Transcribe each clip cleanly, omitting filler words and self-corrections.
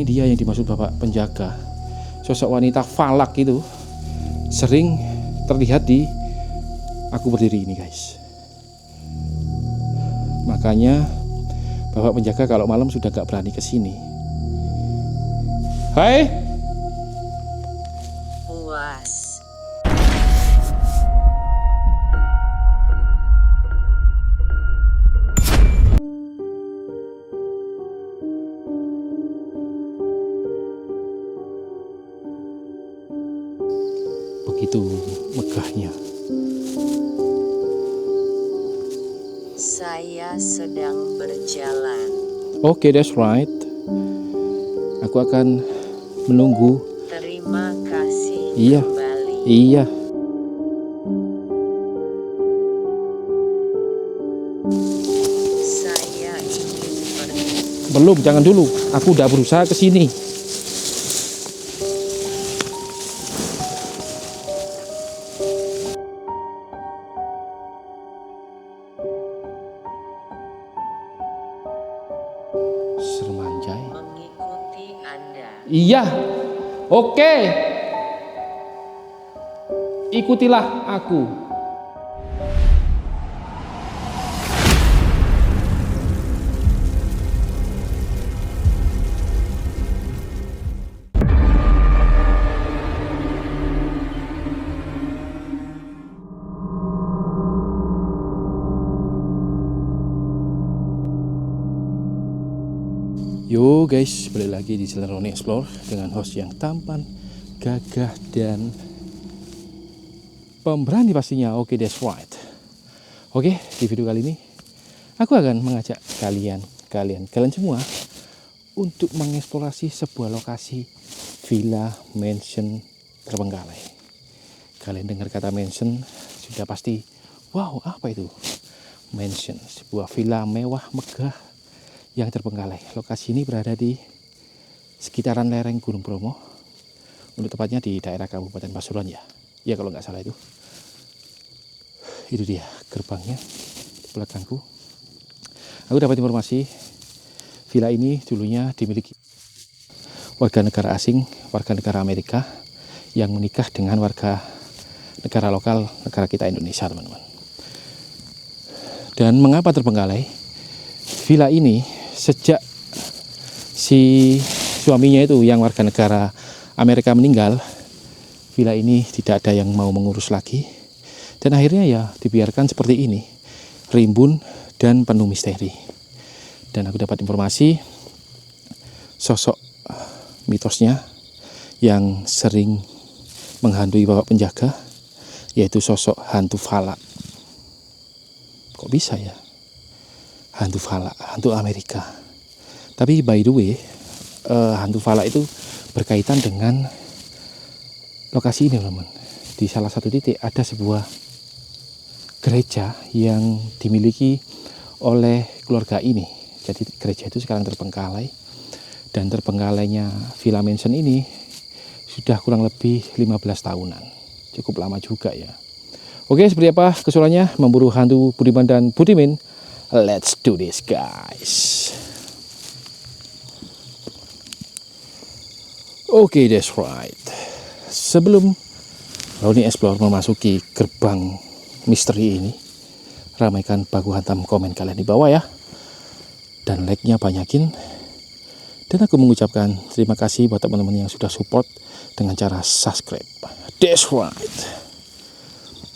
ini dia yang dimaksud Bapak penjaga. Sosok wanita falak itu sering terlihat di aku berdiri ini, guys. Makanya Bapak penjaga kalau malam sudah gak berani ke sini. Hai. Puas. Begitu megahnya. Saya sedang berjalan. Oke, that's right. Aku akan menunggu. Terima kasih. Iya. Kembali. Iya. Saya ingin pergi. Belum, jangan dulu. Aku udah berusaha ke sini. Sermanjai. Mengikuti Anda. Iya. Oke. Ikutilah aku. Yo guys, balik lagi di channel Roni Explore dengan host yang tampan, gagah, dan pemberani pastinya. Oke, that's right. Oke, di video kali ini aku akan mengajak kalian semua untuk mengeksplorasi sebuah lokasi villa mansion terbengkalai. Kalian dengar kata mansion sudah pasti, wow, apa itu? Mansion, sebuah villa mewah megah yang terbengkalai. Lokasi ini berada di sekitaran lereng Gunung Bromo, untuk tepatnya di daerah Kabupaten Pasuruan ya. Ya kalau nggak salah itu. Itu dia gerbangnya di belakangku. Aku dapat informasi villa ini dulunya dimiliki warga negara asing, warga negara Amerika yang menikah dengan warga negara lokal negara kita Indonesia, teman-teman. Dan mengapa terbengkalai? Villa ini sejak si suaminya itu yang warga negara Amerika meninggal, villa ini tidak ada yang mau mengurus lagi, dan akhirnya ya dibiarkan seperti ini, rimbun dan penuh misteri. Dan aku dapat informasi sosok mitosnya yang sering menghantui Bapak penjaga, yaitu sosok hantu falak. Kok bisa ya? Hantu falak, hantu Amerika. Tapi by the way, hantu falak itu berkaitan dengan lokasi ini, teman-teman. Di salah satu titik ada sebuah gereja yang dimiliki oleh keluarga ini. Jadi gereja itu sekarang terbengkalai, dan terbengkalainya villa mansion ini sudah kurang lebih 15 tahunan. Cukup lama juga ya. Oke, seperti apa keseruannya memburu hantu Budiman dan Budimin? Let's do this, guys. Oke, that's right. Sebelum Roni Explore memasuki gerbang misteri ini, ramaikan baku hantam komen kalian di bawah ya, dan like-nya banyakin. Dan aku mengucapkan terima kasih buat teman-teman yang sudah support dengan cara subscribe. That's right.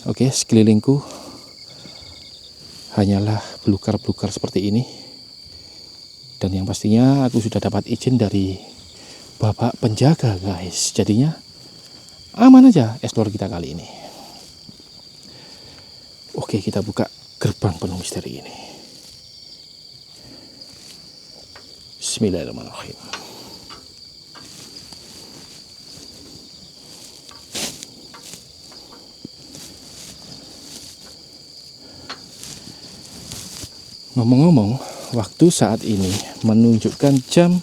Oke, sekelilingku hanyalah belukar-belukar seperti ini. Dan yang pastinya aku sudah dapat izin dari Bapak penjaga, guys. Jadinya aman aja explore kita kali ini. Oke, kita buka gerbang penuh misteri ini. Bismillahirrahmanirrahim. Ngomong-ngomong, waktu saat ini menunjukkan jam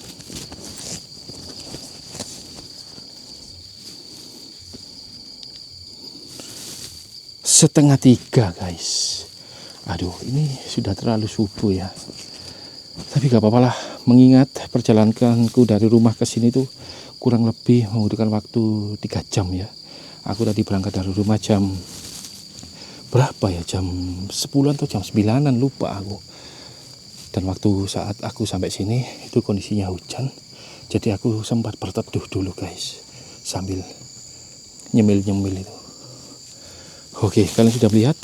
2:30, guys. Aduh, ini sudah terlalu subuh ya. Tapi gak apa-apa lah, mengingat perjalananku dari rumah ke sini tuh kurang lebih membutuhkan waktu 3 jam ya. Aku tadi berangkat dari rumah jam berapa ya, jam 10 atau jam 9 lupa aku. Dan waktu saat aku sampai sini itu kondisinya hujan, jadi aku sempat berteduh dulu guys, sambil nyemil-nyemil itu. Oke, kalian sudah melihat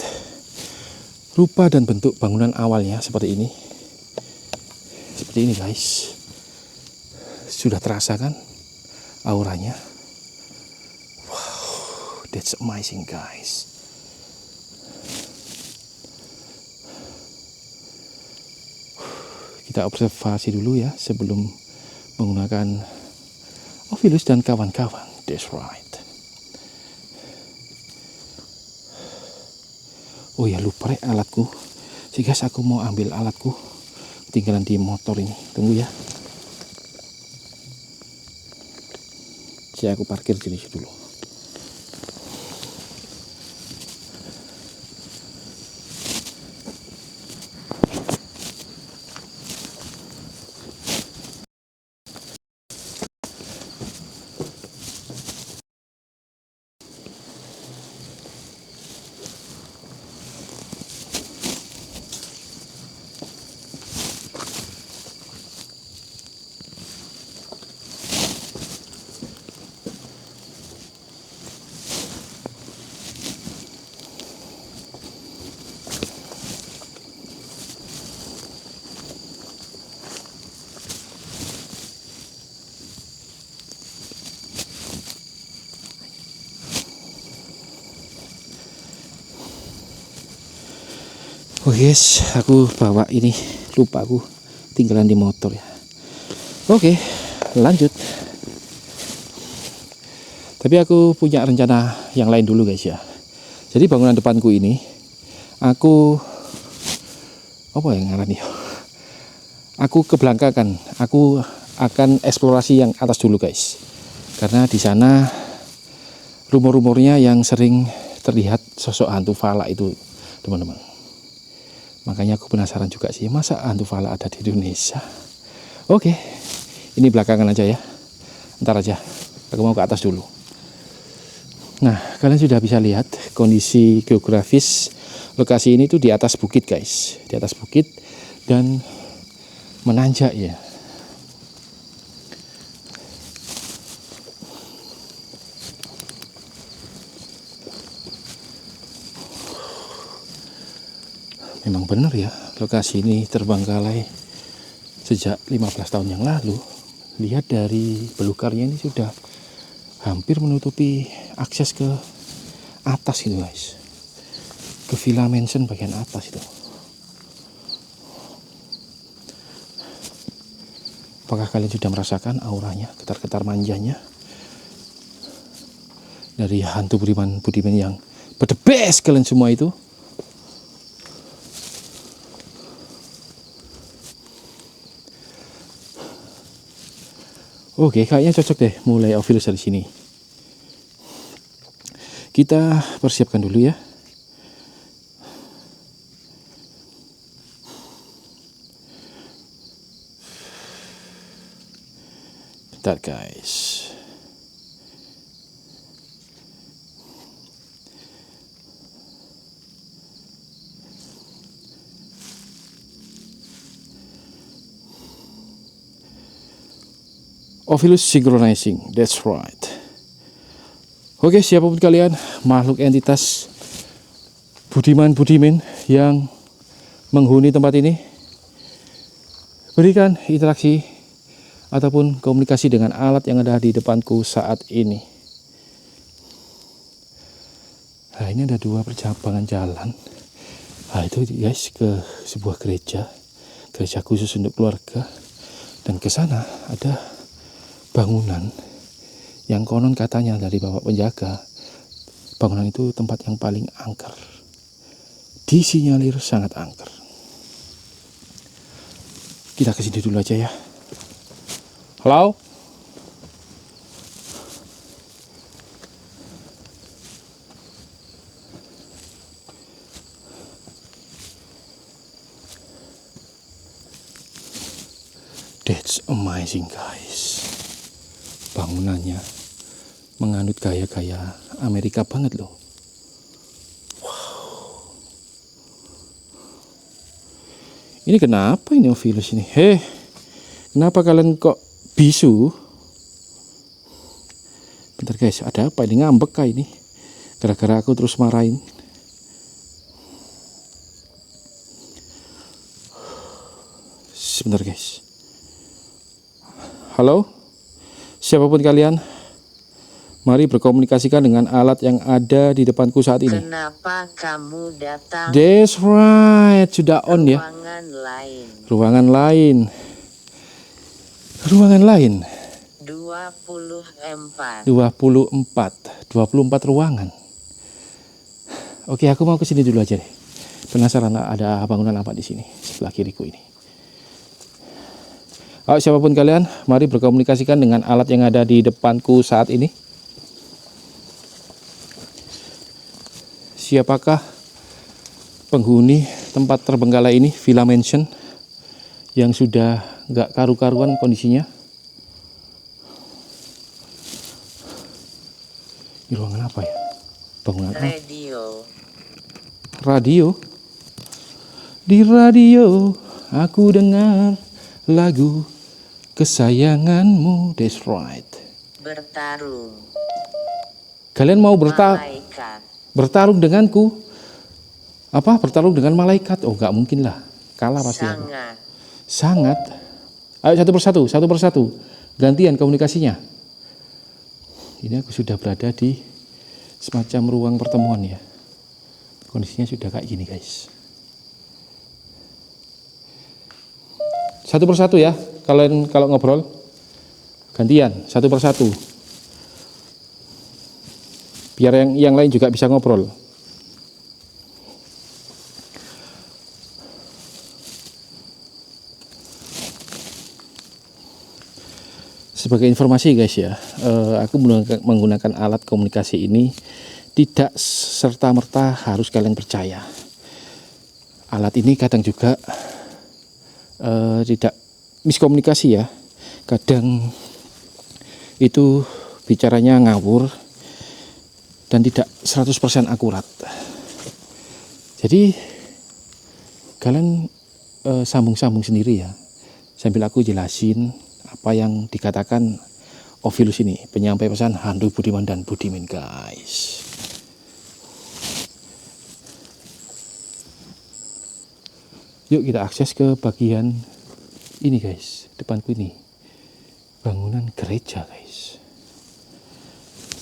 rupa dan bentuk bangunan awalnya seperti ini. Seperti ini guys. Sudah terasa kan auranya? Wow, that's amazing guys. Kita observasi dulu ya sebelum menggunakan Ovilus dan kawan-kawan. That's right. Oh ya, lupa alatku. Sih guys, aku mau ambil alatku, tinggalan di motor ini. Tunggu ya. Aku parkir di sini dulu. Oh yes, aku bawa ini, lupa aku tinggalan di motor ya. Oke, lanjut. Tapi aku punya rencana yang lain dulu guys ya. Jadi bangunan depanku ini, aku apa yang ngarani? Aku kebelakangkan, aku akan eksplorasi yang atas dulu guys. Karena di sana rumor-rumornya yang sering terlihat sosok hantu fala itu, teman-teman. Makanya aku penasaran juga sih, masa hantu fala ada di Indonesia? Oke, ini belakangan aja ya. Ntar aja, aku mau ke atas dulu. Nah, kalian sudah bisa lihat kondisi geografis lokasi ini tuh di atas bukit guys. Di atas bukit dan menanjak ya. Memang benar ya, lokasi ini terbengkalai sejak 15 tahun yang lalu. Lihat dari belukarnya ini sudah hampir menutupi akses ke atas itu guys. Ke Villa Mansion bagian atas itu. Apakah kalian sudah merasakan auranya, getar-getar manjanya dari hantu Budiman yang the best kalian semua itu? Oke, kayaknya cocok deh mulai Ovilus dari sini. Kita persiapkan dulu ya. Bentar guys. Ovilus synchronizing, that's right. Oke, siapapun kalian, makhluk entitas Budiman yang menghuni tempat ini, berikan interaksi ataupun komunikasi dengan alat yang ada di depanku saat ini. Nah, ini ada 2 percabangan jalan. Nah, itu guys ke sebuah gereja khusus untuk keluarga, dan ke sana ada bangunan yang konon katanya dari bapak penjaga, bangunan itu tempat yang paling angker, disinyalir sangat angker. Kita kesini dulu aja ya. Halo? amazing guys. Bangunannya menganut gaya-gaya Amerika banget loh. Wow. Ini kenapa ini Ovilus ini? Kenapa kalian kok bisu? Bentar guys, ada apa ini? Ngambek kah ini? Gara-gara aku terus marahin. Sebentar guys. Halo, siapapun kalian, mari berkomunikasikan dengan alat yang ada di depanku saat ini. Kenapa kamu datang That's right, sudah on ya. ruangan lain? Ruangan lain. Ruangan lain. 24. 24 ruangan. Oke, aku mau ke sini dulu aja deh. Penasaran ada bangunan apa di sini sebelah kiriku ini. Ayo siapapun kalian, mari berkomunikasikan dengan alat yang ada di depanku saat ini. Siapakah penghuni tempat terbengkalai ini, Villa Mansion, yang sudah nggak karu-karuan kondisinya? Ini ruangan apa ya? Bangunan apa? Radio. Di radio aku dengar lagu kesayanganmu. That's right. Bertarung. Kalian mau Malaikat. bertarung denganku? Apa? Bertarung dengan malaikat? Oh, nggak mungkin lah. Kalah pasti aku. Sangat. Ayo satu persatu. Gantian komunikasinya. Ini aku sudah berada di semacam ruang pertemuan ya. Kondisinya sudah kayak gini guys. Satu persatu ya. Kalian kalau ngobrol gantian satu persatu. Biar yang lain juga bisa ngobrol. Sebagai informasi guys ya, aku menggunakan alat komunikasi ini tidak serta-merta harus kalian percaya. Alat ini kadang juga tidak miskomunikasi ya. Kadang itu bicaranya ngawur dan tidak 100% akurat. Jadi kalian sambung-sambung sendiri ya, sambil aku jelasin apa yang dikatakan Ovilus ini, penyampai pesan Handu Budiman dan Budimin guys. Yuk kita akses ke bagian ini guys, depanku ini bangunan gereja guys.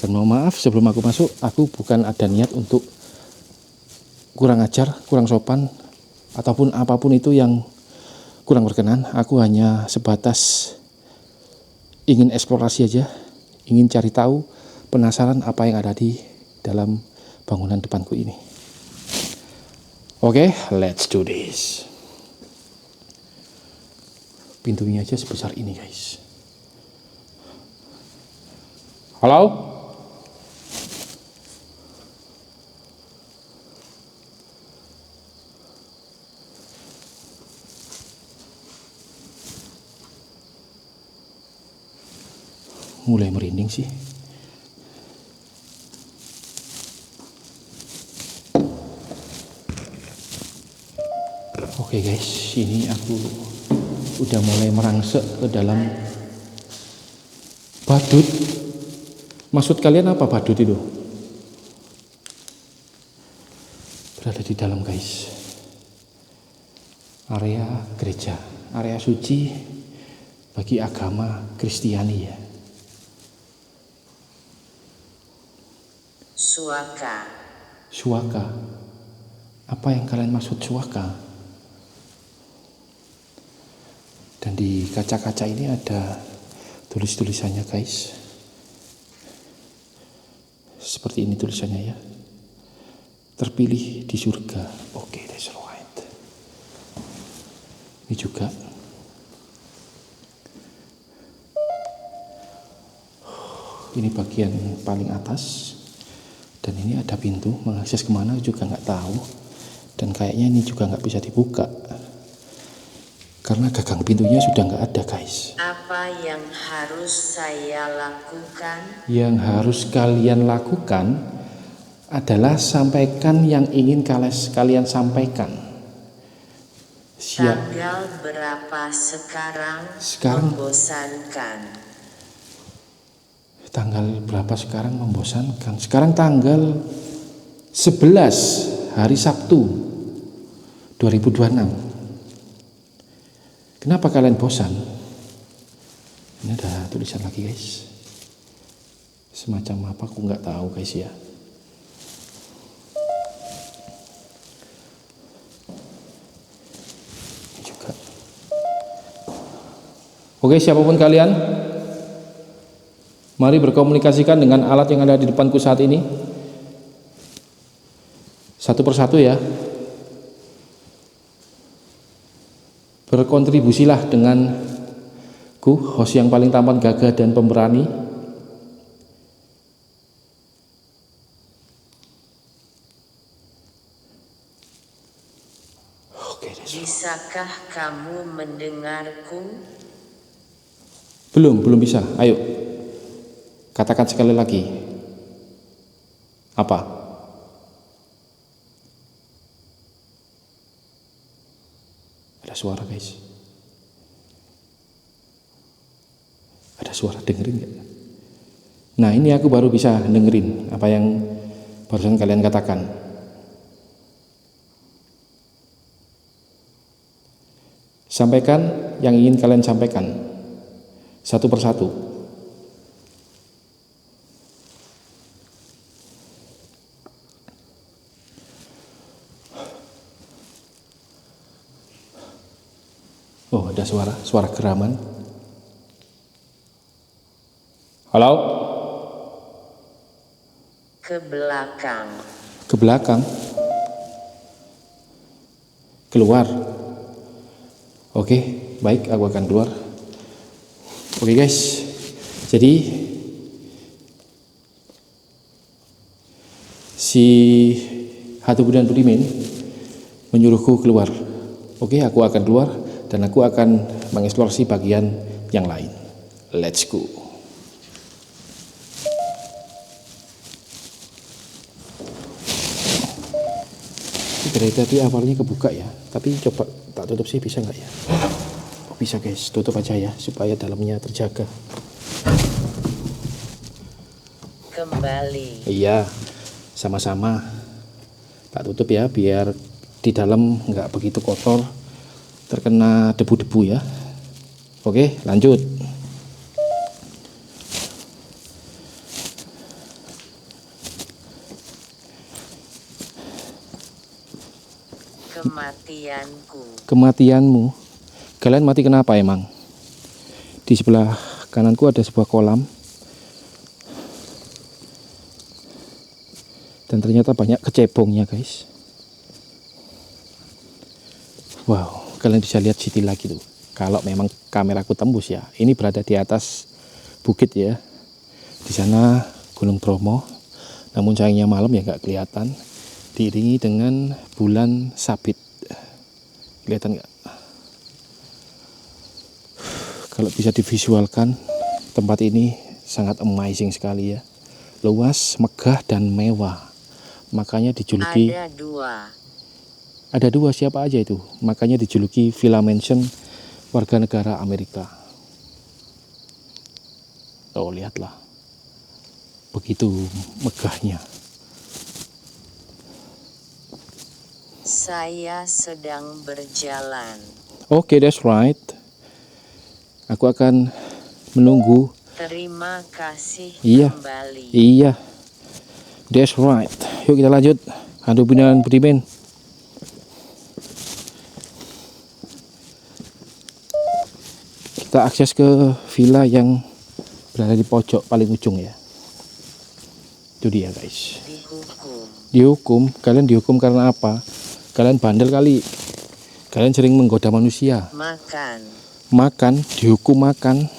Dan mohon maaf sebelum aku masuk, aku bukan ada niat untuk kurang ajar, kurang sopan, ataupun apapun itu yang kurang berkenan. Aku hanya sebatas ingin eksplorasi aja, ingin cari tahu, penasaran apa yang ada di dalam bangunan depanku ini. Oke, let's do this. Pintunya aja sebesar ini guys. Halo? Mulai merinding sih. Oke guys, ini aku udah mulai merangsek ke dalam badut. Maksud kalian apa badut itu? Berada di dalam guys. Area gereja, area suci bagi agama Kristiani ya. Suaka. Apa yang kalian maksud suaka? Dan di kaca-kaca ini ada tulis-tulisannya guys. Seperti ini tulisannya ya. Terpilih di surga. Oke, that's right. Ini juga. Ini bagian paling atas. Dan ini ada pintu, mengakses kemana juga nggak tahu. Dan kayaknya ini juga nggak bisa dibuka. karena gagang pintunya sudah nggak ada guys. Apa yang harus saya lakukan? Yang harus kalian lakukan adalah sampaikan yang ingin kalian sampaikan. Siap. Tanggal berapa sekarang? Sekarang. Membosankan. Tanggal berapa sekarang membosankan? Sekarang tanggal 11 hari Sabtu 2026. Kenapa kalian bosan? Ini ada tulisan lagi guys. Semacam apa aku nggak tahu guys ya. Ini juga. Oke, siapapun kalian, mari berkomunikasikan dengan alat yang ada di depanku saat ini. Satu persatu ya. Berkontribusilah denganku, host yang paling tampan, gagah dan pemberani. Oke, bisakah kamu mendengarku? Belum bisa. Ayo, katakan sekali lagi. Apa? Ada suara guys. Ada suara, dengerin gak? Nah ini aku baru bisa dengerin apa yang barusan kalian katakan. Sampaikan yang ingin kalian sampaikan satu persatu. Oh, ada suara geraman. Halo? Ke belakang. Ke belakang. Keluar. Oke, baik, aku akan keluar. Oke guys, jadi si Hatu Budi dan Budimin menyuruhku keluar. Oke, aku akan keluar dan aku akan mengeksplorasi bagian yang lain. Let's go. Dari tadi awalnya kebuka ya, tapi coba tak tutup sih, bisa nggak ya? Oh, bisa guys, tutup aja ya supaya dalamnya terjaga. Kembali. Iya, sama-sama. Tak tutup ya biar di dalam nggak begitu kotor, terkena debu-debu ya. Oke, lanjut. Kematianmu. Kalian mati kenapa emang? Di sebelah kananku ada sebuah kolam. Dan ternyata banyak kecebongnya guys. Wow, kalian bisa lihat city lagi tuh. Kalau memang kameraku tembus ya. Ini berada di atas bukit ya. Di sana Gunung Bromo. Namun sayangnya malam ya nggak kelihatan. Diiringi dengan bulan sabit. Kelihatan nggak? Kalau bisa divisualkan, tempat ini sangat amazing sekali ya. Luas, megah dan mewah. Makanya dijuluki. Ada dua, siapa aja itu? Makanya dijuluki Villa Mansion warga negara Amerika. Oh, lihatlah. Begitu megahnya. Saya sedang berjalan. Oke, that's right. Aku akan menunggu. Terima kasih. Iya. Kembali. Iya. That's right. Yuk kita lanjut. Hatu Budi dan Budimin. Kita akses ke villa yang berada di pojok paling ujung ya. Itu dia guys. Dihukum. Kalian dihukum karena apa? Kalian bandel kali. Kalian sering menggoda manusia. Makan, dihukum makan.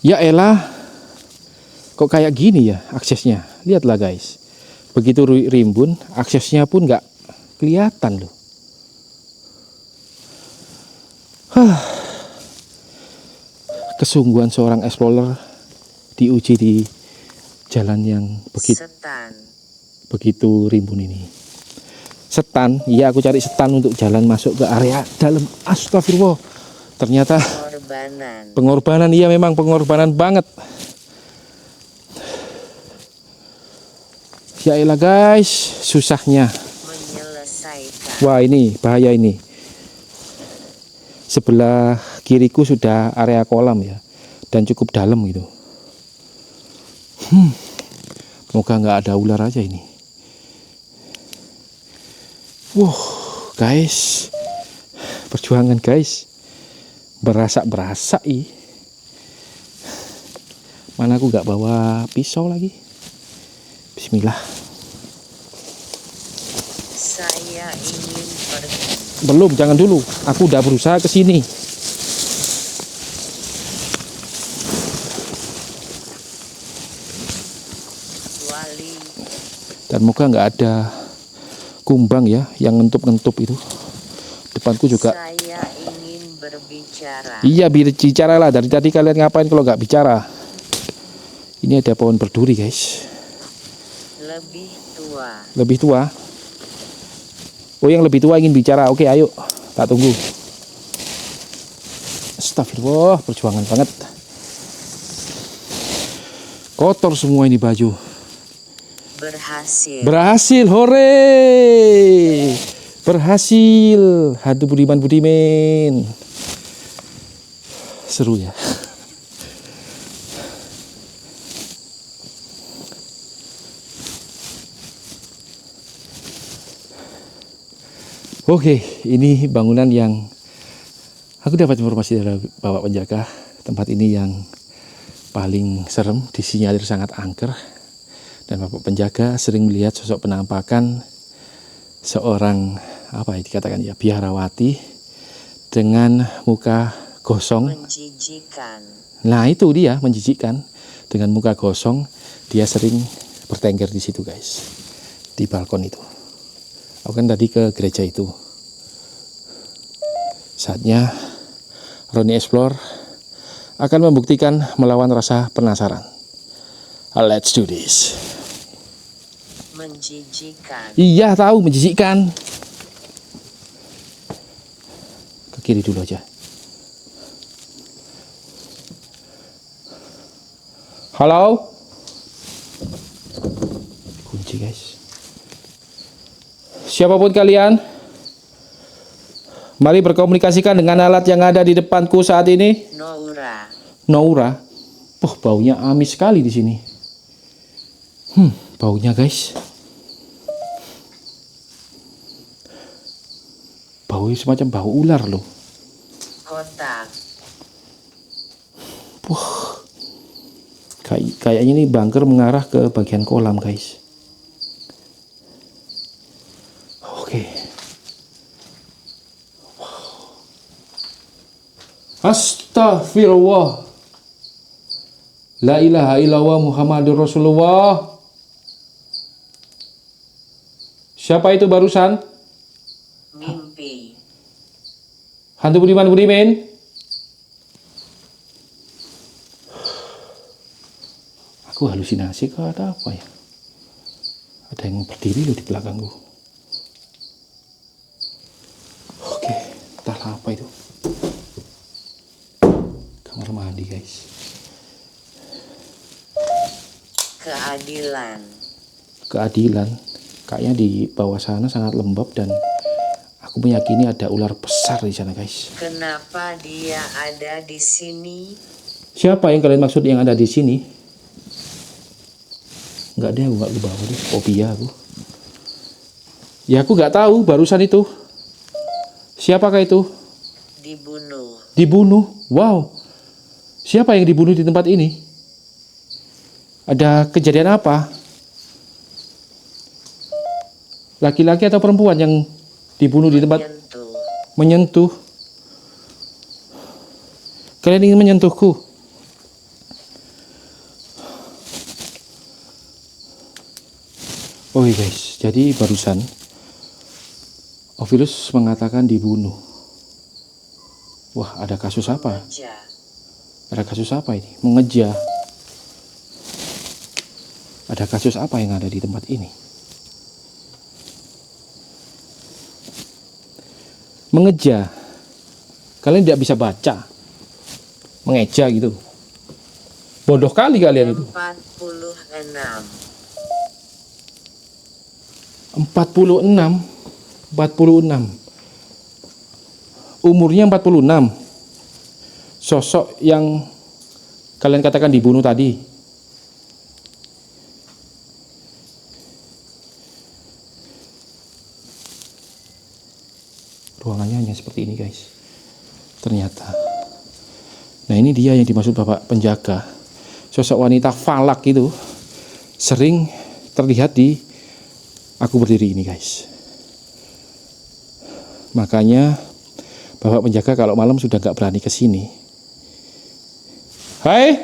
Ya elah. Kok kayak gini ya aksesnya? Lihatlah guys. Begitu rimbun, aksesnya pun nggak kelihatan loh. Kesungguhan seorang explorer diuji di jalan yang Setan. begitu rimbun ini. Setan, iya aku cari setan untuk jalan masuk ke area dalam. Astagfirullah. Ternyata pengorbanan, iya memang pengorbanan banget. Ya elah guys, susahnya. Wah ini bahaya ini. Sebelah kiriku sudah area kolam ya, dan cukup dalam gitu. Semoga nggak ada ular aja ini. Guys, perjuangan guys, berasa ih. Mana aku nggak bawa pisau lagi. Bismillah. Saya ingin pergi. Belum, jangan dulu. Aku udah berusaha ke sini. Wali. Dan moga nggak ada kumbang ya yang ngentup itu. Depanku juga. Saya ingin berbicara. Iya, bicara lah. Dari tadi kalian ngapain kalau nggak bicara? Ini ada pohon berduri guys. Lebih tua. Oh, yang lebih tua ingin bicara. Oke, ayo. Tak tunggu. Astagfirullah, perjuangan banget. Kotor semua ini baju. Berhasil, hore. Berhasil. Hantu Budiman. Seru ya. Oke, ini bangunan yang aku dapat informasi dari Bapak Penjaga. Tempat ini yang paling serem, disinyalir sangat angker. Dan Bapak Penjaga sering melihat sosok penampakan seorang dikatakan ya biarawati dengan muka gosong. Menjijikan. Nah, itu dia menjijikkan dengan muka gosong. Dia sering bertengger di situ, guys. Di balkon itu. Aku kan tadi ke gereja itu. Saatnya Roni Explore akan membuktikan melawan rasa penasaran. Let's do this. Menjijikan. Iya tahu menjijikkan. Ke kiri dulu aja. Halo. Kunci guys. Siapapun kalian, mari berkomunikasikan dengan alat yang ada di depanku saat ini. Noura. Baunya amis sekali di sini. Baunya guys. Bau semacam bau ular loh. Kotak. Kayaknya ini bunker mengarah ke bagian kolam guys. Oke. Astagfirullah. La ilaha illallah Muhammadur Rasulullah. Siapa itu barusan? Mimpi. Hantu Budiman. Aku halusinasi kah ada apa ya? Ada yang berdiri loh di belakangku. Oke, entahlah apa itu. Kamar mandi guys. Keadilan. Kayaknya di bawah sana sangat lembab dan aku meyakini ada ular besar di sana guys. Kenapa dia ada di sini? Siapa yang kalian maksud yang ada di sini? Enggak deh, aku nggak ke bawah deh. Fobia aku. Ya aku nggak tahu barusan itu. Siapakah itu? Dibunuh. Wow. Siapa yang dibunuh di tempat ini? Ada kejadian apa? Laki-laki atau perempuan yang dibunuh di tempat? Menyentuh. Kalian ingin menyentuhku? Oke guys, jadi barusan Ovilus mengatakan dibunuh. Wah, ada kasus apa? mengejar, Ada kasus apa ini? Mengejar. Ada kasus apa yang ada di tempat ini? Mengeja. Kalian tidak bisa baca. Mengeja gitu. Bodoh kali kalian itu. 46, 46. 46. Umurnya 46. Sosok yang kalian katakan dibunuh tadi. Ruangannya hanya seperti ini, guys. Ternyata. Nah, ini dia yang dimaksud Bapak penjaga. Sosok wanita falak itu sering terlihat di aku berdiri ini, guys. Makanya Bapak penjaga kalau malam sudah nggak berani ke sini. Hai,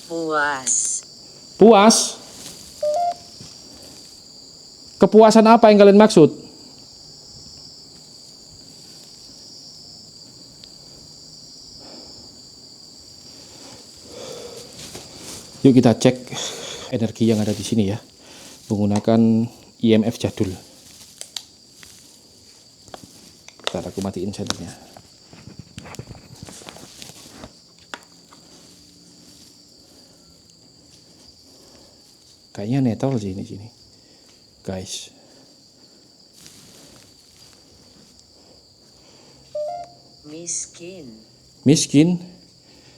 puas, puas? Kepuasan apa yang kalian maksud? Yuk kita cek energi yang ada di sini ya, menggunakan IMF jadul. Bentar, aku matiin sendernya. Kayaknya netral sih ini sini, guys. miskin, Miskin?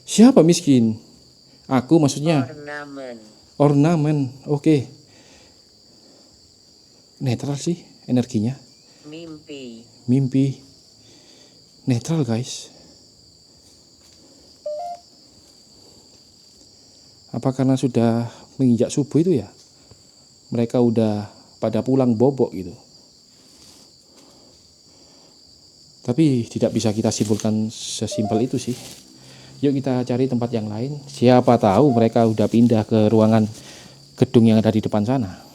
Siapa miskin? Aku maksudnya. ornamen, Ornamen, oke. Netral sih energinya. mimpi, Mimpi. Netral, guys. Apa karena sudah menginjak subuh itu ya? Mereka udah pada pulang bobok gitu. Tapi tidak bisa kita simpulkan sesimpel itu sih. Yuk kita cari tempat yang lain. Siapa tahu mereka udah pindah ke ruangan gedung yang ada di depan sana.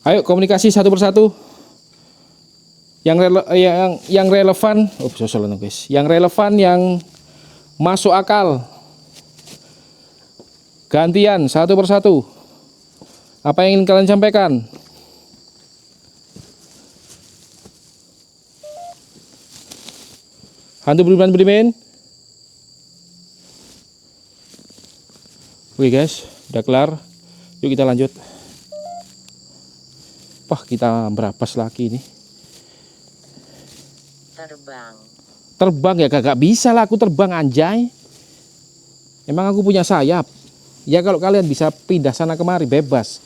Ayo komunikasi satu persatu. Yang relevan, guys. Yang relevan, yang masuk akal. Gantian satu persatu. Apa yang ingin kalian sampaikan? Hantu Budiman. Oke guys, udah kelar. Yuk kita lanjut. Wah, kita berapas lagi nih. terbang, Terbang ya gak bisa lah aku terbang, anjay. Emang aku punya sayap? Ya kalau kalian bisa pindah sana kemari bebas.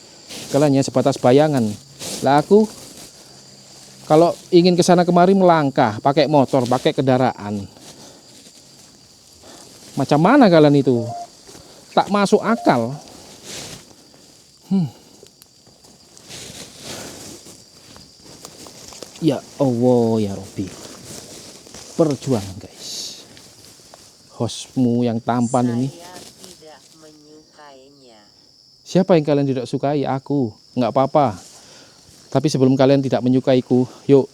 Kalian hanya sebatas bayangan. Lah aku kalau ingin ke sana kemari melangkah, pakai motor, pakai kendaraan. Macam mana kalian itu? Tak masuk akal. Ya Allah ya Robbi. Perjuangan, guys. Hostmu yang tampan ini. saya tidak menyukainya, Siapa yang kalian tidak sukai? Aku. Nggak apa-apa. Tapi sebelum kalian tidak menyukaiku, yuk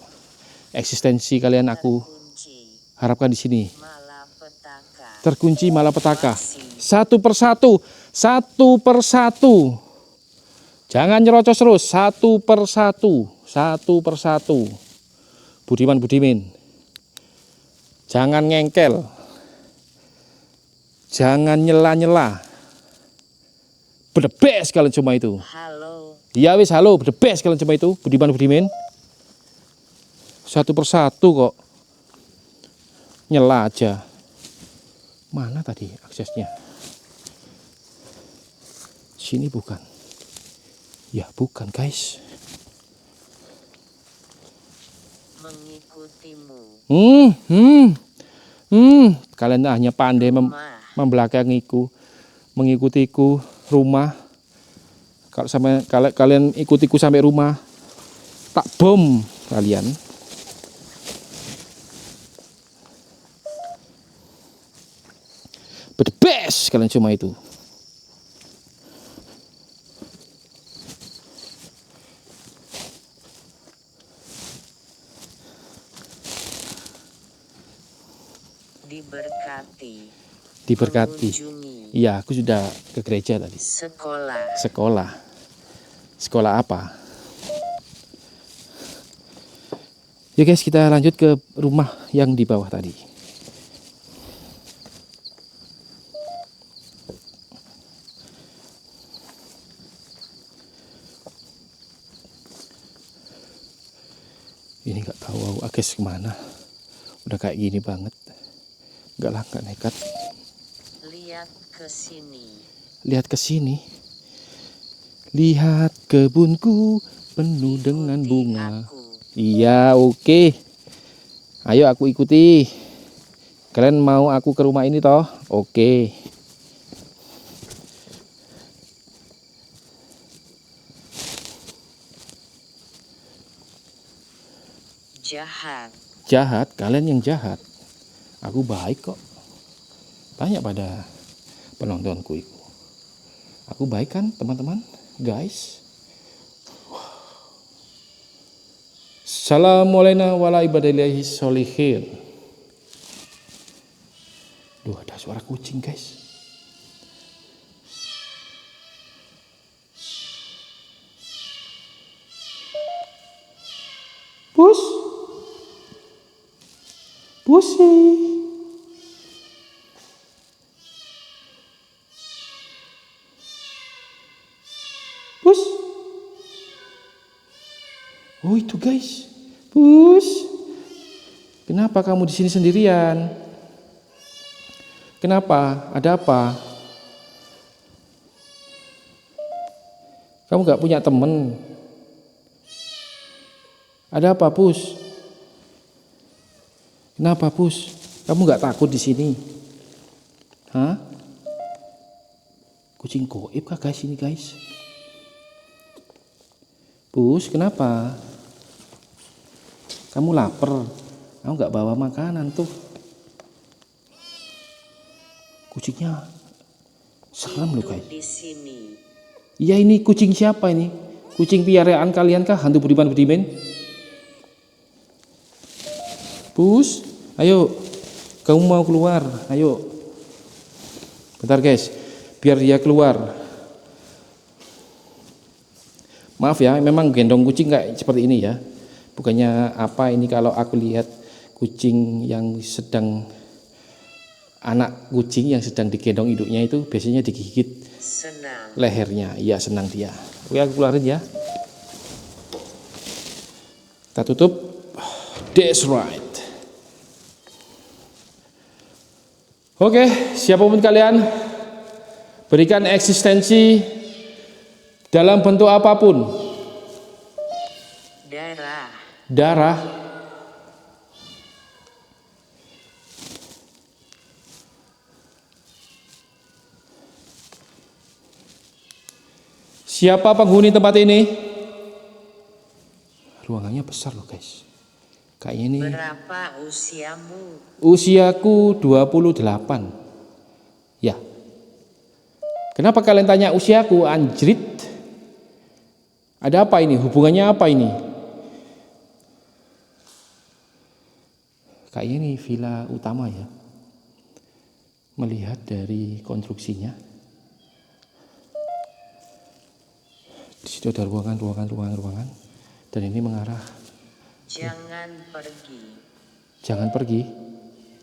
eksistensi kalian aku terkunci, harapkan di sini. malapetaka, Terkunci malapetaka. Wasi. Satu persatu. Satu persatu. Jangan nyerocos terus. Satu persatu. Satu persatu. Budiman. Jangan ngengkel. Jangan nyela-nyela. Bedebes kalian cuma itu. halo, Ya wis, halo, bedebes kalian cuma itu. Budiman. Satu persatu kok. Nyela aja. Mana tadi aksesnya? Sini bukan? Ya bukan, guys. mengikutimu, Kalian hanya pandai rumah, membelakangiku, mengikutiku rumah. Kalau kalian ikutiku sampai rumah, tak bom kalian. Bedebes kalian cuma itu. Diberkati. Diberkati. Mengunjungi. Iya, aku sudah ke gereja tadi. Sekolah. Sekolah. Sekolah apa? Yuk guys, kita lanjut ke rumah yang di bawah tadi. Ini nggak tahu Agnes kemana. Udah kayak gini banget. Nggak lah, nggak nekat. Lihat ke sini. Lihat ke sini. Lihat kebunku penuh dengan Ikuti bunga. aku. Iya, oke. Ayo aku ikuti. Kalian mau aku ke rumah ini toh? Oke. Jahat. Jahat, kalian yang jahat. Aku baik kok. Tanya pada penontonku itu. Aku baik kan teman-teman? Guys. Assalamualaikum warahmatullahi wabarakatuh. Duh, ada suara kucing guys. Pus. Pusi. Pus. Oh itu guys. Pus. Kenapa kamu di sini sendirian? Kenapa? Ada apa? Kamu gak punya temen? Ada apa, Pus? Kenapa, Pus? Kamu gak takut di sini? Hah? Kucing goib kah guys ini guys? Pus, kenapa? Kamu lapar? Kamu gak bawa makanan tuh? Kucingnya serem loh guys. Di sini. Iya, ini kucing siapa ini? Kucing piaraan kalian kah? Hantu Budiman Budiman? Pus, ayo. Kamu mau keluar? Ayo. Bentar guys, biar dia keluar. Maaf ya, memang gendong kucing kayak seperti ini ya. Bukannya apa ini, kalau aku lihat kucing yang sedang, anak kucing yang sedang digendong induknya itu biasanya digigit Senang. lehernya. Iya, senang dia. Oke, aku keluarin ya. Kita tutup. That's right. Oke, siapapun kalian, berikan eksistensi dalam bentuk apapun. Darah. Siapa penghuni tempat ini? Ruangannya besar loh guys. Kayaknya ini. Berapa usiamu? Usiaku 28. Ya. Kenapa kalian tanya usiaku, anjrit? Ada apa ini? Hubungannya apa ini? Kayaknya ini villa utama ya. Melihat dari konstruksinya. Di situ ada ruangan. Dan ini mengarah. Jangan pergi. Jangan pergi.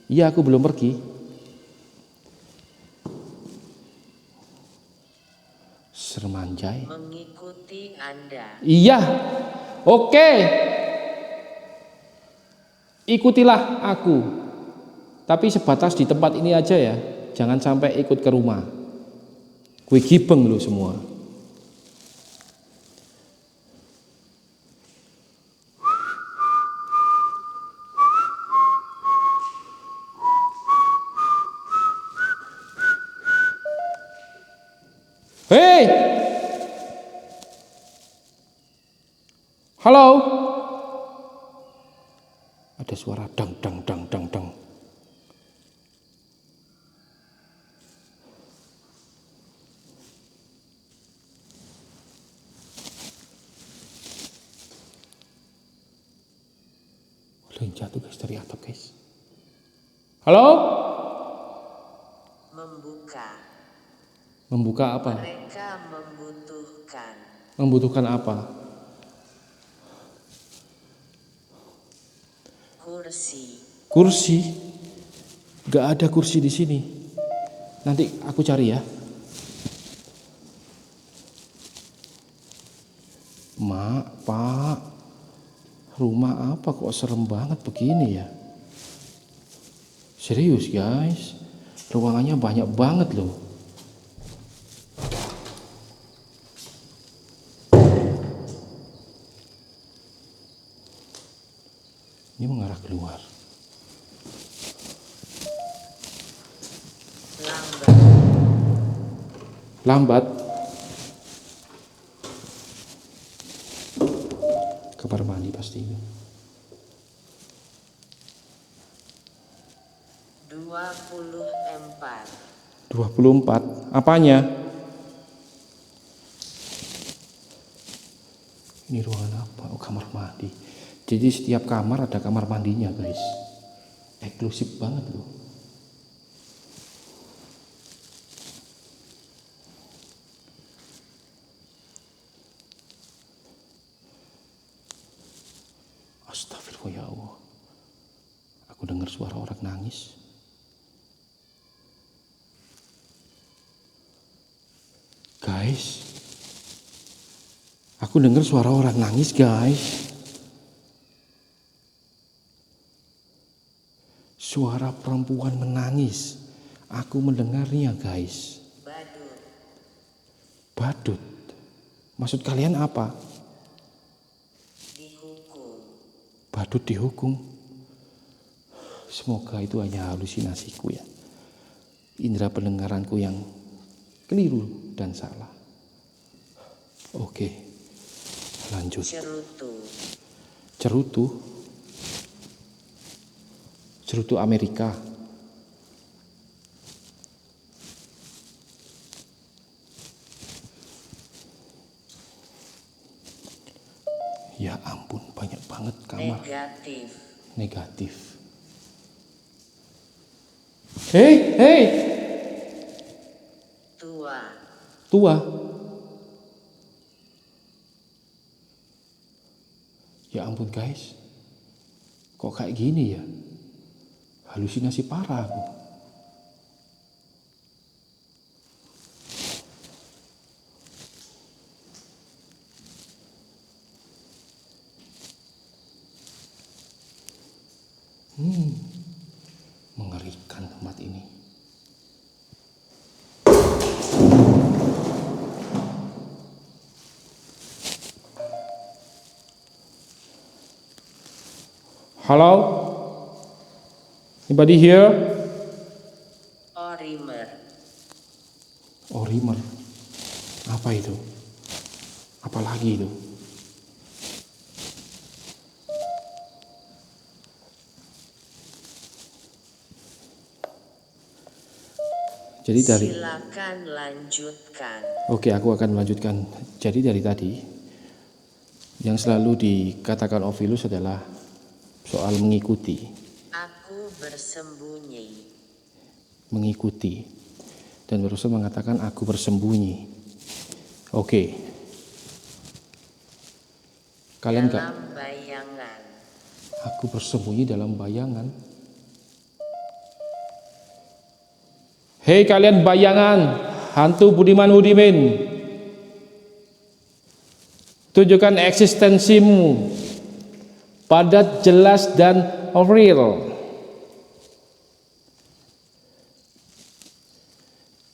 Iya, aku belum pergi. Sermanjai. Mengikuti Anda. Iya. Oke. Ikutilah aku. Tapi sebatas di tempat ini aja ya. Jangan sampai ikut ke rumah. Gue gibeng lo semua. Hei! Halo? Ada suara dang. Ada yang jatuh guys dari atap guys. Halo? Membuka. Membuka apa? Mereka membutuhkan. Membutuhkan apa? Kursi. Kursi? Gak ada kursi di sini. Nanti aku cari ya. Mak, Pak, rumah apa kok serem banget begini ya? Serius guys, ruangannya banyak banget loh. Ini mengarah keluar. Lambat. Kamar mandi pasti. 24. 24. Apanya? Ini ruangan apa? Oh, kamar mandi. Jadi setiap kamar ada kamar mandinya guys. Eksklusif banget loh. Astagfirullah ya Allah. Aku dengar suara orang nangis. Guys, aku dengar suara orang nangis guys. Suara perempuan menangis. Aku mendengarnya guys. Badut. Badut. Maksud kalian apa? Dihukum. Badut dihukum. Semoga itu hanya halusinasiku ya. Indera pendengaranku yang keliru dan salah. Oke, lanjut. Cerutu. Cerutu. Cerutu Amerika. Ya ampun, banyak banget kamar. Negatif. Negatif. Hei, hei. Tua. Tua. Ya ampun guys. Kok kayak gini ya? Halusinasi parah aku. Mengerikan tempat ini. Halo? Anybody here? Orimer. Orimer. Apa itu? Apalagi itu? Jadi dari Silakan lanjutkan. Oke, aku akan melanjutkan. Jadi dari tadi yang selalu dikatakan Ovilus adalah soal mengikuti. Aku bersembunyi. Mengikuti. Dan Rasul mengatakan aku bersembunyi. Oke. Kalian enggak? Dalam bayangan. Aku bersembunyi dalam bayangan. Hei kalian bayangan, hantu Budiman Budimin. Tunjukkan eksistensimu. Padat, jelas, dan real.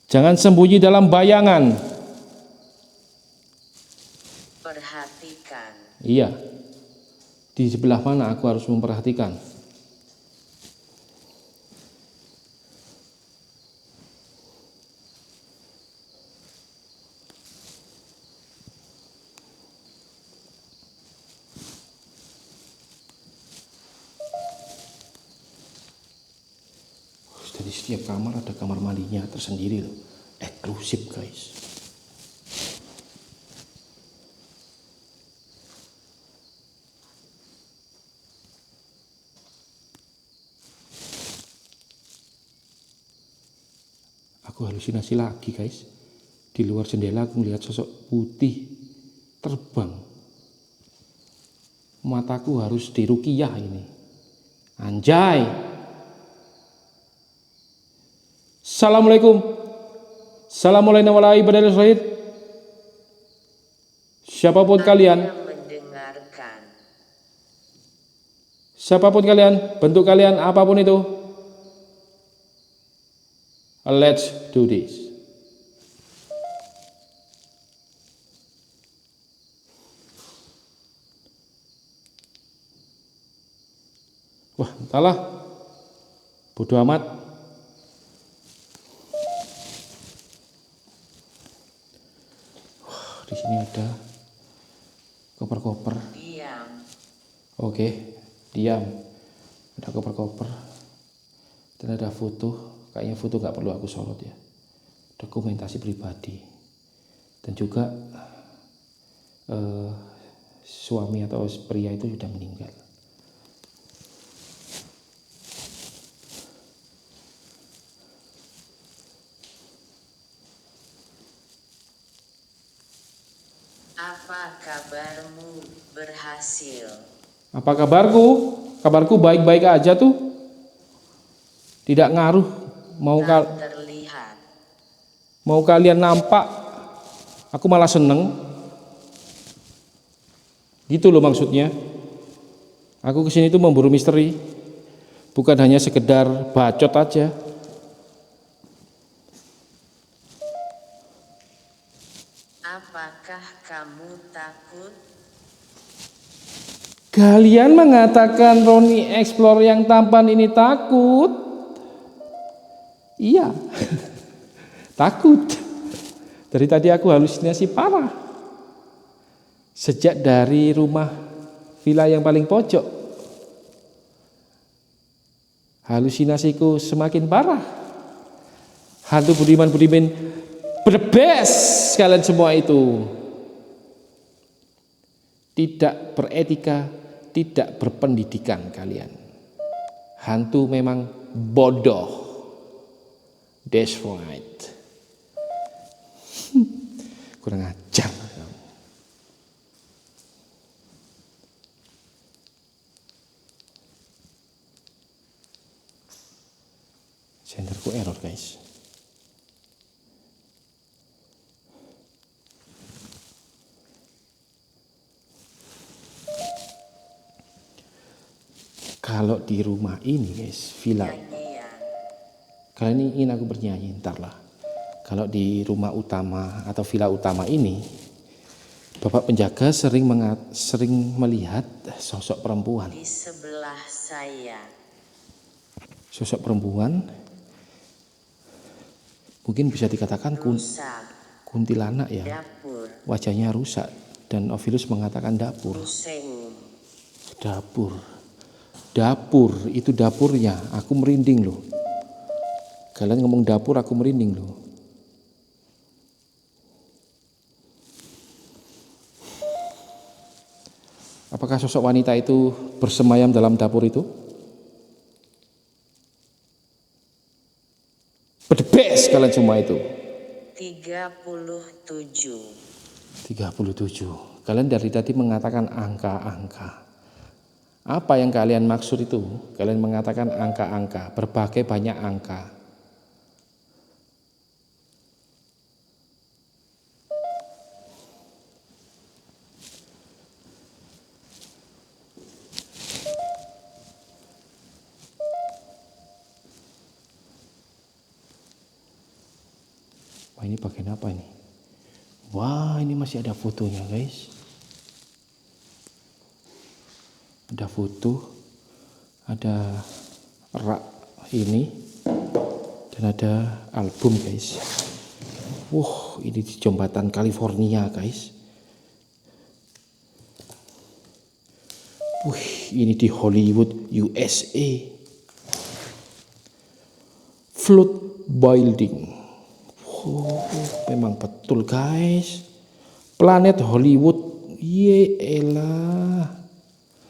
Jangan sembunyi dalam bayangan. Perhatikan. Iya. Di sebelah mana aku harus memperhatikan? Jadi setiap kamar ada kamar mandinya tersendiri loh. Eksklusif guys. Aku halusinasi lagi guys. Di luar jendela aku melihat sosok putih terbang. Mataku harus diruqyah ini. Anjay. Assalamualaikum. Assalamualaikum warahmatullahi wabarakatuh. Siapapun kalian, mendengarkan. siapapun kalian, bentuk kalian apapun itu, let's do this. Wah, entahlah, bodoh amat. Wah, di sini ada koper-koper. Diam. Oke, diam. Ada koper-koper dan ada foto. Kayaknya foto nggak perlu aku sorot ya. Dokumentasi pribadi dan juga suami atau pria itu sudah meninggal. Apa kabarmu? Berhasil. Apa kabarku? Kabarku baik-baik aja tuh. Tidak ngaruh Tak terlihat. mau kalian nampak. Aku malah seneng. Gitu loh maksudnya. Aku kesini tuh memburu misteri. Bukan hanya sekedar bacot aja. Apakah kamu takut? Kalian mengatakan Roni Explore yang tampan ini takut? Iya. Takut. Dari tadi aku halusinasi parah. Sejak dari rumah villa yang paling pojok, halusinasiku semakin parah. Hantu budiman-budiman berbes kalian semua itu. Tidak beretika, tidak berpendidikan kalian. Hantu memang bodoh. That's right. Kurang ajar. Senderku error guys. Kalau di rumah ini guys, villa. Kalian ingin aku bernyanyi, ntar lah. Kalau di rumah utama atau villa utama ini, Bapak penjaga sering melihat sosok perempuan. Di sebelah saya. Sosok perempuan, mungkin bisa dikatakan kuntilanak ya. Dapur. Wajahnya rusak dan Ovilus mengatakan dapur. Museum. Dapur, itu dapurnya. Aku merinding loh. Kalian ngomong dapur, aku merinding loh. Apakah sosok wanita itu bersemayam dalam dapur itu? Bedebes kalian semua itu. 37. Kalian dari tadi mengatakan angka-angka. Apa yang kalian maksud itu? Kalian mengatakan angka-angka, berbagai banyak angka. Wah, ini bagian apa ini? Wah, ini masih ada fotonya guys. Ada foto, ada rak ini, dan ada album guys. Wah, ini di jembatan California guys. Wih, ini di Hollywood, USA. Flood building. Memang betul guys. Planet Hollywood. Yeelah.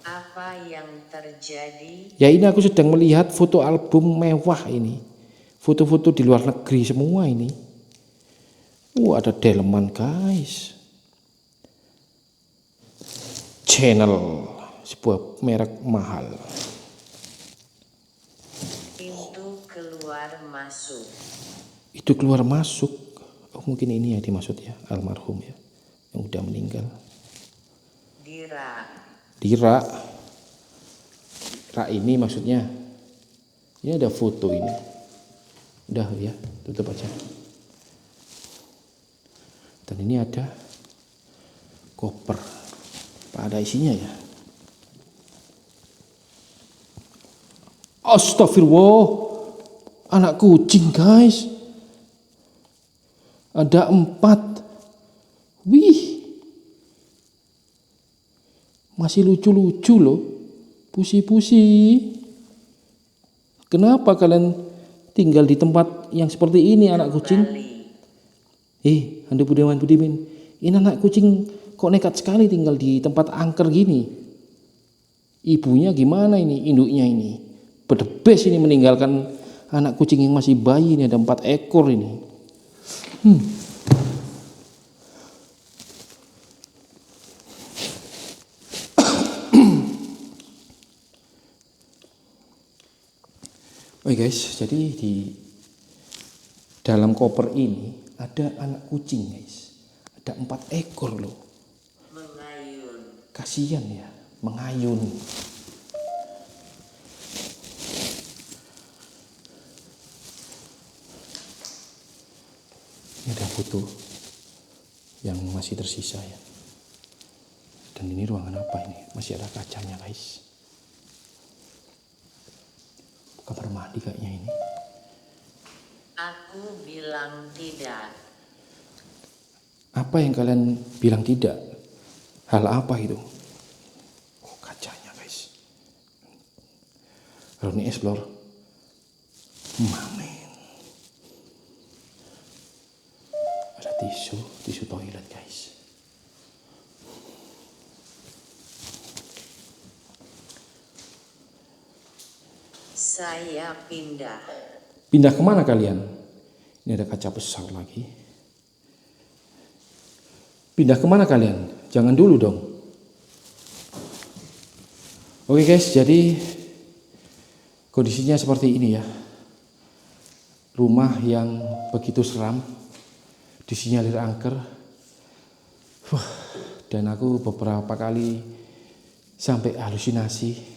Apa yang terjadi? Ya ini aku sedang melihat foto album mewah ini. Foto-foto di luar negeri semua ini. Ada delman guys. Channel, sebuah merek mahal. Pintu keluar masuk. Itu keluar masuk. Mungkin ini ya dimaksud ya, almarhum ya, yang udah meninggal. Dira ini maksudnya. Ini ada foto ini. Udah ya, tutup aja. Dan ini ada koper. Apa ada isinya ya? Astagfirullah. Anak kucing guys. Ada 4. Wih. Masih lucu-lucu loh. Pusi-pusi. Kenapa kalian tinggal di tempat yang seperti ini anak kucing? Anda Budiman. Ini anak kucing kok nekat sekali tinggal di tempat angker gini. Ibunya gimana ini, induknya ini. Berdebes ini meninggalkan anak kucing yang masih bayi ini, ada 4 ekor ini. Oke guys, jadi di dalam koper ini ada anak kucing guys. Ada 4 ekor loh. Mengayun. Kasihan ya, mengayun. Ini ada foto yang masih tersisa ya. Dan ini ruangan apa ini? Masih ada kacanya guys. Kamar mandi kayaknya ini. Aku bilang tidak. Apa yang kalian bilang tidak? Hal apa itu? Kacanya guys. Kalau ini explore. Mamen. Ada tisu toilet guys. Saya pindah. Pindah kemana kalian? Ini ada kaca besar lagi. Pindah kemana kalian? Jangan dulu dong. Oke guys, jadi kondisinya seperti ini ya. Rumah yang begitu seram, disinyalir angker. Dan aku beberapa kali sampai halusinasi.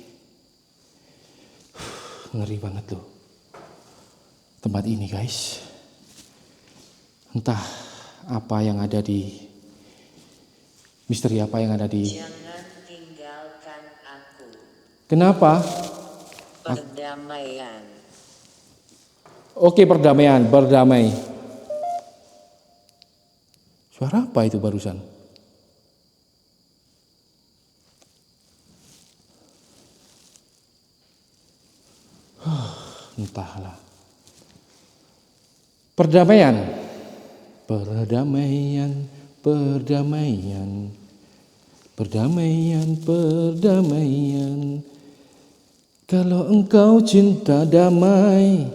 Ngeri banget loh tempat ini guys. Entah apa yang ada di misteri apa yang ada di. Jangan tinggalkan aku. Kenapa? Perdamaian. Oke, berdamai. Suara apa itu barusan? Entahlah. Perdamaian. Kalau engkau cinta damai,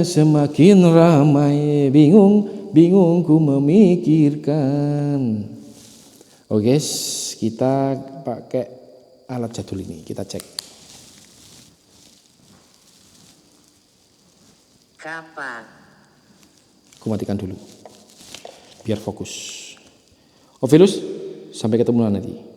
semakin ramai, bingung ku memikirkan. Oke guys, kita pakai alat jadul ini, kita cek. Kapan? Aku matikan dulu, biar fokus. Ovilus, sampai ketemu nanti.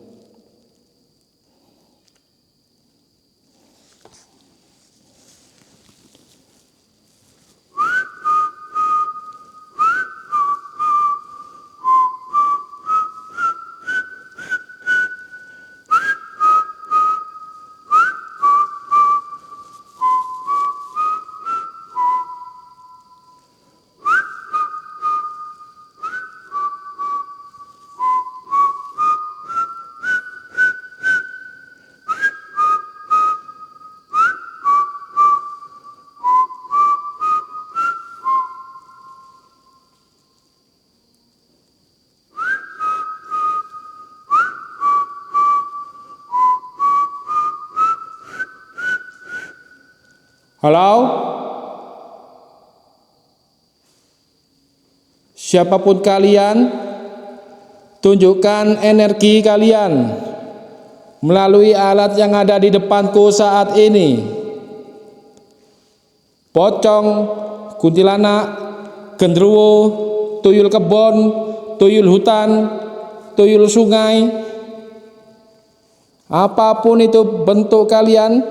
Halo? Siapapun kalian, tunjukkan energi kalian melalui alat yang ada di depanku saat ini. Pocong, kuntilanak, genderuwo, tuyul kebon, tuyul hutan, tuyul sungai, apapun itu bentuk kalian,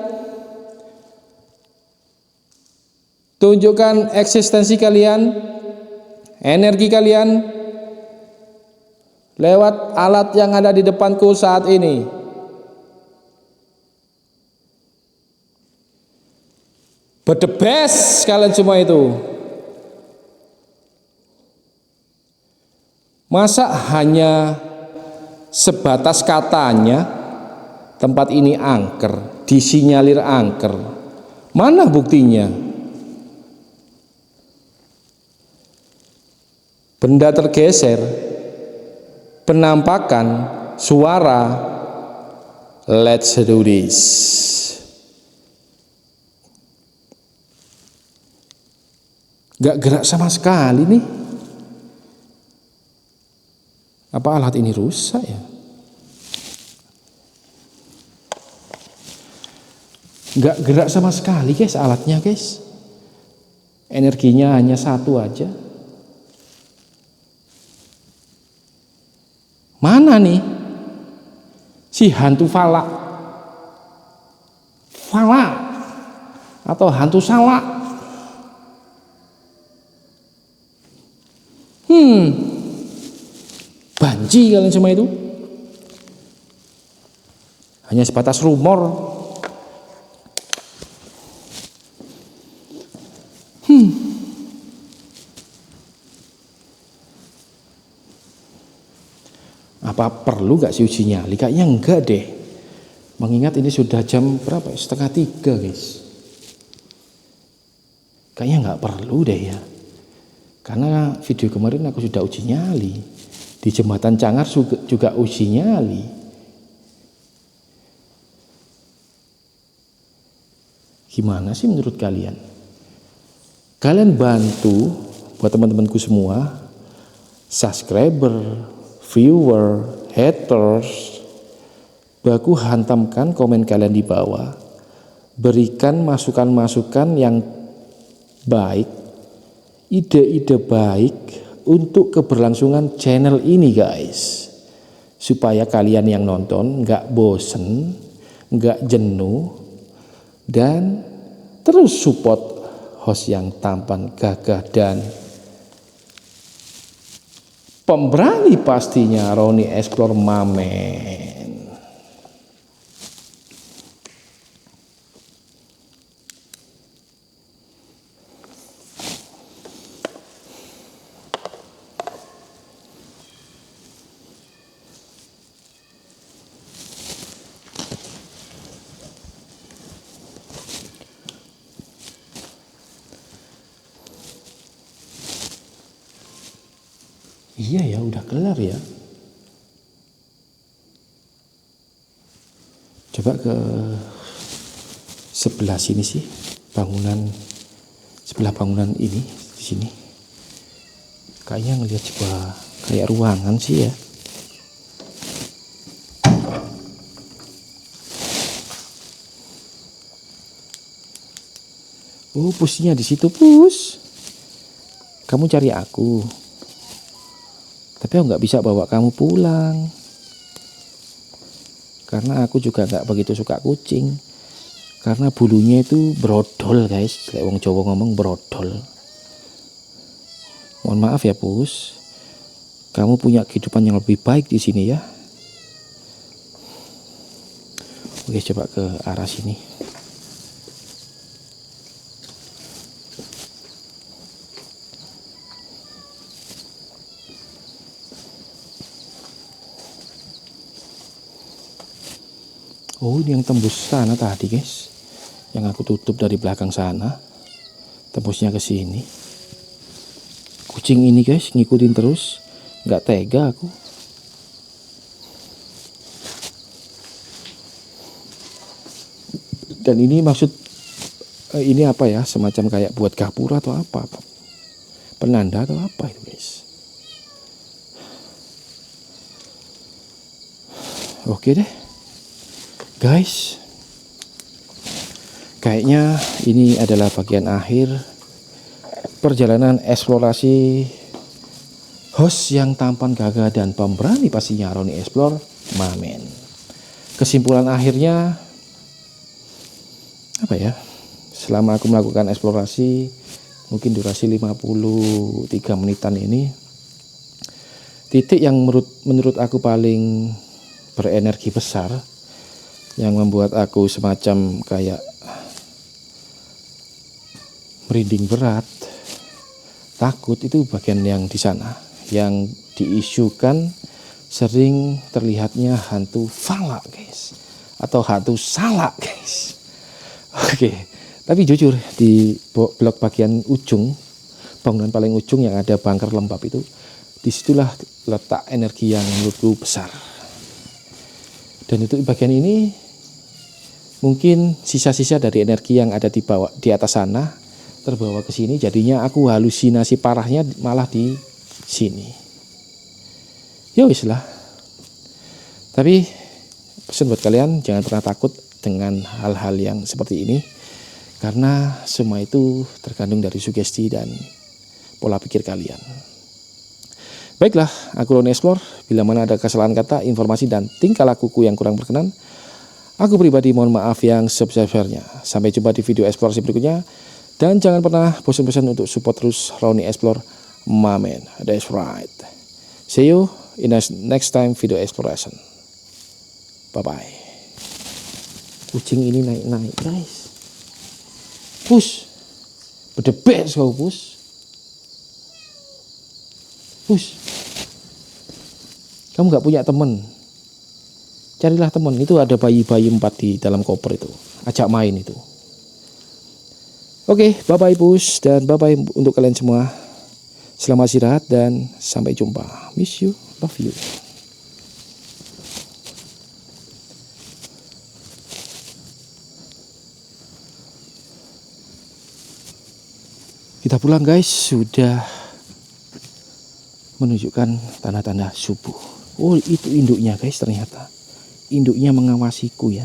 tunjukkan eksistensi kalian, energi kalian lewat alat yang ada di depanku saat ini. The best kalian semua itu. Masa hanya sebatas katanya tempat ini angker, disinyalir angker? Mana buktinya? Benda tergeser, penampakan, suara. Let's do this. Gak gerak sama sekali nih. Apa alat ini rusak ya? Gak gerak sama sekali guys alatnya guys. Energinya hanya satu aja. Mana nih si hantu falak? Falak atau hantu salak? Banci kalian semua itu. Hanya sebatas rumor. Apa perlu gak sih uji nyali? Kayaknya enggak deh. Mengingat ini sudah jam berapa? 2:30 guys. Kayaknya nggak perlu deh ya. Karena video kemarin aku sudah uji nyali. Di jembatan Cangar juga uji nyali. Gimana sih menurut kalian? Kalian bantu buat teman-temanku semua, subscriber, viewer, haters, baku hantamkan komen kalian di bawah. Berikan masukan-masukan yang baik, ide-ide baik untuk keberlangsungan channel ini guys, supaya kalian yang nonton nggak bosen, nggak jenuh, dan terus support host yang tampan, gagah, dan pemberani pastinya, Roni Explore Mamen. Iya ya, udah kelar ya. Coba ke sebelah sini sih, sebelah bangunan ini di sini. Kayaknya ngelihat sebuah kayak ruangan sih ya. Oh, pusnya di situ, Pus. Kamu cari aku. Tapi aku nggak bisa bawa kamu pulang. Karena aku juga nggak begitu suka kucing. Karena bulunya itu brodol guys. Kayak wong Jawa ngomong brodol. Mohon maaf ya Pus. Kamu punya kehidupan yang lebih baik di sini ya. Oke, coba ke arah sini. Oh, ini yang tembus sana tadi guys, yang aku tutup dari belakang sana, tembusnya ke sini. Kucing ini guys ngikutin terus, nggak tega aku. Dan ini maksud ini apa ya, semacam kayak buat gapura atau apa, penanda atau apa itu guys. Oke deh guys, kayaknya ini adalah bagian akhir perjalanan eksplorasi host yang tampan gagah dan pemberani pastinya, Roni Explore Mamen. Kesimpulan akhirnya apa ya, selama aku melakukan eksplorasi mungkin durasi 53 menitan ini, titik yang menurut aku paling berenergi besar, yang membuat aku semacam kayak merinding berat, takut, itu bagian yang di sana, yang diisukan sering terlihatnya hantu falak guys, atau hantu salak guys. Oke, tapi jujur di blok bagian ujung, bangunan paling ujung yang ada bunker lembab itu, disitulah letak energi yang menurutku besar. Dan itu bagian ini mungkin sisa-sisa dari energi yang ada di atas sana terbawa ke sini, jadinya aku halusinasi parahnya malah di sini. Ya wis lah. Tapi pesan buat kalian, jangan pernah takut dengan hal-hal yang seperti ini, karena semua itu tergantung dari sugesti dan pola pikir kalian. Baiklah, aku Roni Explore. Bila mana ada kesalahan kata, informasi dan tingkah lakuku yang kurang berkenan, aku pribadi mohon maaf yang sebesar-besarnya. Sampai jumpa di video eksplorasi berikutnya, dan jangan pernah bosan-bosan untuk support terus Roni Explore Mamen. That's right. See you in the next time video exploration. Bye bye. Kucing ini naik-naik guys. Push. Berdebet kau push. Push. Kamu gak punya temen, carilah temen. Itu ada bayi-bayi 4 di dalam koper itu. Ajak main itu. Oke, bye bye push, dan bye bye untuk kalian semua. Selamat istirahat dan sampai jumpa. Miss you, love you. Kita pulang guys, sudah menunjukkan tanda-tanda subuh. Oh, itu induknya guys, ternyata induknya mengawasiku ya.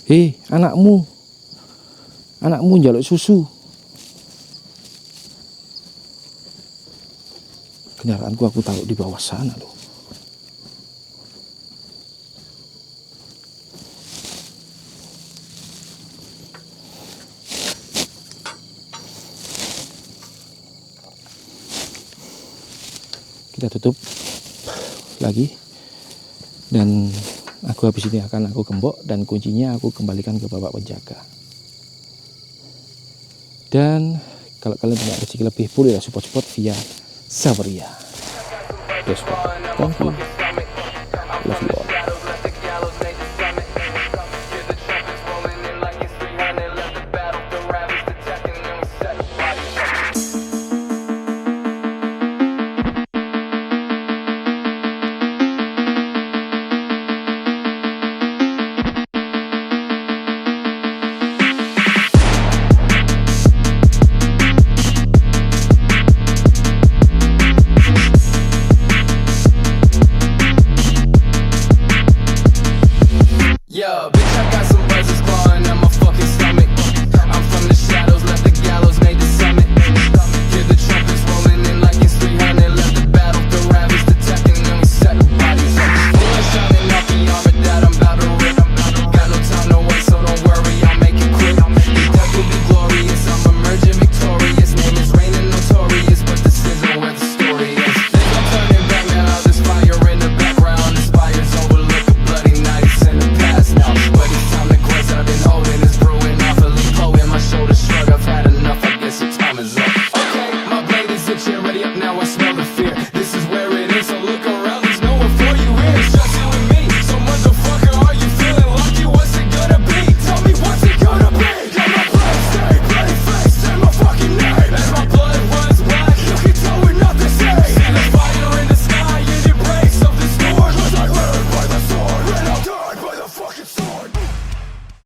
Hei, anakmu njaluk susu. Kendaraanku aku taruh di bawah sana loh. Kita tutup lagi, dan aku habis ini akan aku gembok, dan kuncinya aku kembalikan ke bapak penjaga. Dan kalau kalian punya rezeki lebih, bolehlah support via Saweria. Thank you.